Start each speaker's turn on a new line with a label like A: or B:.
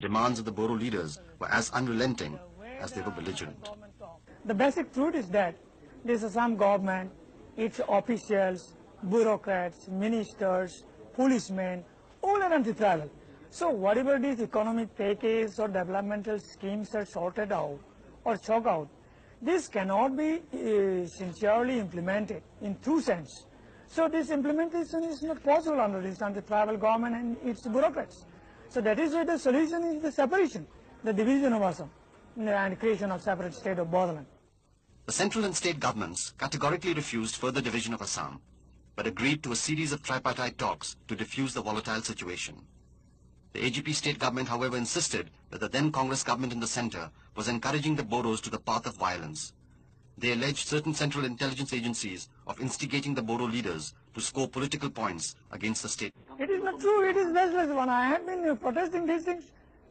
A: demands of the Bodo leaders were as unrelenting as they were belligerent.
B: The basic truth is that this Assam government, its officials, bureaucrats, ministers, policemen, all are anti-tribal. So whatever these economic package or developmental schemes are sorted out or chalked out, this cannot be sincerely implemented in true sense. So this implementation is not possible under this anti-tribal government and its bureaucrats. So that is why the solution is the separation, the division of Assam, and creation of separate state of Bodoland.
A: The central and state governments categorically refused further division of Assam, but agreed to a series of tripartite talks to defuse the volatile situation. The AGP state government, however, insisted that the then Congress government in the centre was encouraging the Bodos to the path of violence. They alleged certain central intelligence agencies of instigating the Bodo leaders to score political points against the state.
B: It is not true, it is baseless one. I have been protesting these things